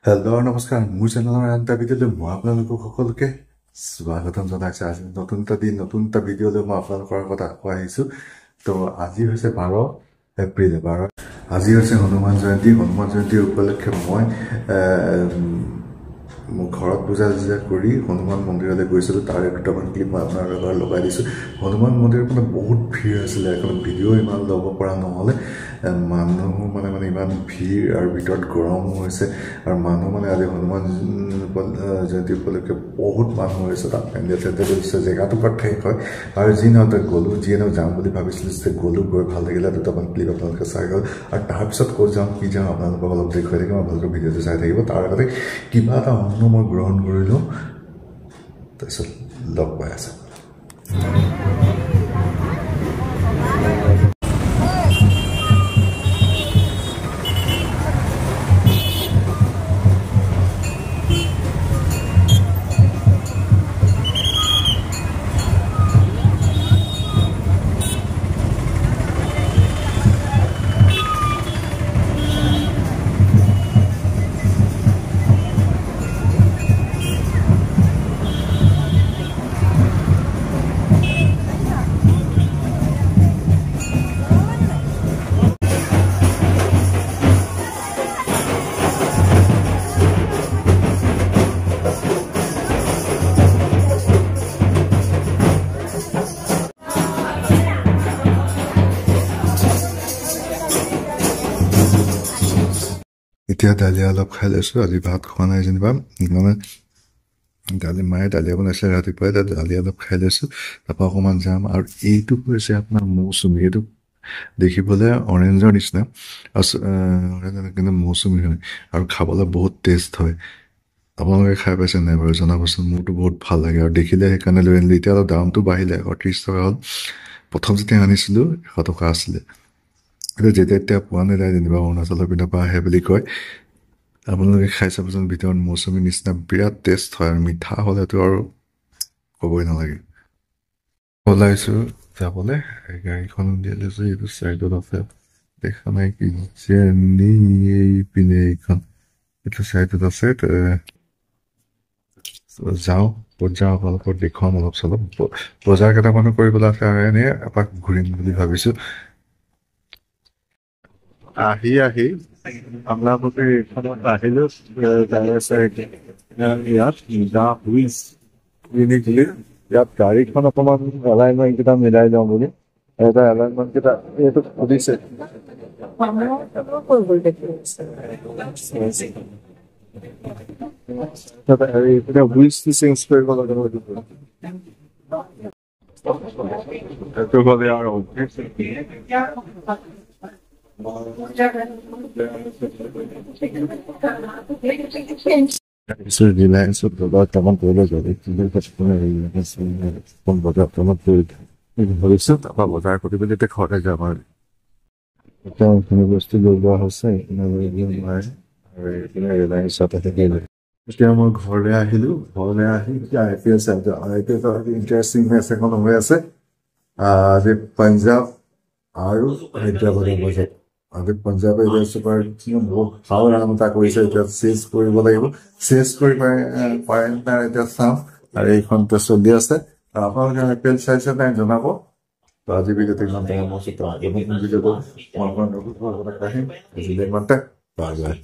Hello' নমস্কাৰ মোৰ চেনেলৰ এটা ভিডিঅ'লৈ মই আপোনালোকক সকলোকে স্বাগতম জনাইছোঁ। আজি নতুন এটা দিন নতুন এটা ভিডিঅ'লৈ মই আপোনালোকৰ কথা কৈ আহিছোঁ। তো আজি হৈছে 12 এপ্ৰিল। আজি হৈছে হনুমান জয়ন্তী। হনুমান জয়ন্তী উপলক্ষে মই মোৰ ঘৰত পূজা চূজা কৰি হনুমান মন্দিৰলৈ গৈছিলোঁ। তাৰে দুটামান ক্লিপ মই আপোনালোকৰ লগাই দিছোঁ। হনুমান মন্দিৰত মানে বহুত ভিৰ আছিলে, এখন ভিডিঅ' ইমান ল'ব পৰা নহ'লে। মানুহ মানে ইমান ভিৰ আৰু ভিতৰত গৰমো হৈছে আৰু মানুহ মানে আজি হনুমান জয়ন্তী উপলক্ষে বহুত মানুহ হৈছে। তাত পেণ্ডেল চেণ্ডেল দিছে, জেগাটো পৰা ঠেক হয় আৰু যি নহওক তাত গ'লোঁ, যিয়ে নহওক যাম বুলি ভাবিছিলোঁ যে গ'লোঁ, গৈ ভাল লাগিলে। দুটামান ক্লিপ আপোনালোকে চাই গ'ল আৰু তাৰপিছত ক'ত যাওঁ কি যাওঁ আপোনালোকক অলপ দেখুৱাই থাকিম। আপোনালোকে ভিডিঅ'টো চাই থাকিব। তাৰ আগতে কিবা এটা অন্ন মই গ্ৰহণ কৰিলোঁ, তাৰপিছত লগ পাই আছে। এতিয়া দালিয়া অলপ খাই লৈছোঁ। আজি ভাত খোৱা নাই যেনিবা, মানে মায়ে দালিয়া বনাইছিলে ৰাতিপুৱাই, তাত দালি অলপ খাই লৈছোঁ। তাৰপৰা অকণমান যাম। আৰু এইটো হৈছে আপোনাৰ মৌচুমী। এইটো দেখিবলৈ অৰেঞ্জৰ নিচিনা আৰু কিন্তু মৌচুমী হয় আৰু খাবলৈ বহুত টেষ্ট হয়। আপোনালোকে খাই পাইছে নাই বাৰু জনাবচোন। মোৰতো বহুত ভাল লাগে আৰু দেখিলে সেইকাৰণে লৈ আনিলোঁ। এতিয়া অলপ দামটো বাঢ়িলে, 30 টকা হ'ল। প্ৰথম যেতিয়া আনিছিলোঁ 100 টকা আছিলে। কিন্তু যেতিয়া পোৱা নাযায় যেনিবা, অৰুণাচলৰ পিনৰ পৰা আহে বুলি কয়। আপোনালোকে খাই চাবচোন, ভিতৰত মৌচুমী নিচিনা বিৰাট টেষ্ট হয় আৰু মিঠা হ'লেতো আৰু ক'বই নালাগে। ওলাইছোঁ যাবলৈ, গাড়ীখন উলিয়াই লৈছোঁ। এইটো চাইডত আছে, দেখা নাই কি পিনে এইখন এইটো চাইডত আছে। যাওঁ, ক'ত যাওঁ আপোনালোকক দেখুৱাম অলপ চলপ। বজাৰ কেইটামানো কৰিবলৈ আছে আৰু এনেই এপাক ঘূৰিম বুলি ভাবিছোঁ। আহি আপোনালোকে এইখনত আহিলোঁ, ইয়াত ইয়াত গাড়ীখন অকণমান এলাইনমেণ্ট কেইটা মিলাই লওঁ বুলি। এটা এলাইনমেণ্ট কেইটা এইটো সুধিছে। চেঞ্জ কৰিব লাগে এইটো হ'লে আৰু ৰিলায়েন্সত বজাৰটামান কৰিলে বজাৰটামান কৰি ভাবিছোঁ। তাৰপৰা বজাৰ কৰি পেলাই এতিয়া ঘৰতে যাম আৰু এতিয়া এইখিনি বস্তু লৈ লোৱা হৈছে, আৰু এইপিনে ৰিলায়েন্সত থাকিলে। এতিয়া মই ঘৰলৈ আহিলোঁ। ঘৰলৈ আহি এতিয়া ইণ্টাৰেষ্টিং মেচ এখন হৈ আছে, আজি পাঞ্জাৱ আৰু হায়দৰাবাদৰ মাজত। আজি পাঞ্জাৱে চুপাৰ বহুত ভাল ৰান এটা কৰিছে। এতিয়া চেজ কৰিব লাগিব, চেজ কৰি পাৰে নাই এতিয়া চাম। আৰু এইখনতে চলি আছে। আপোনালোকে IPL চাইছে নাই জনাব। তো আজি ভিডিঅ'টো ইমান টাইম ভিডিঅ'টো মই আহিম। আজিলৈ ইমানতে, বাই বাই।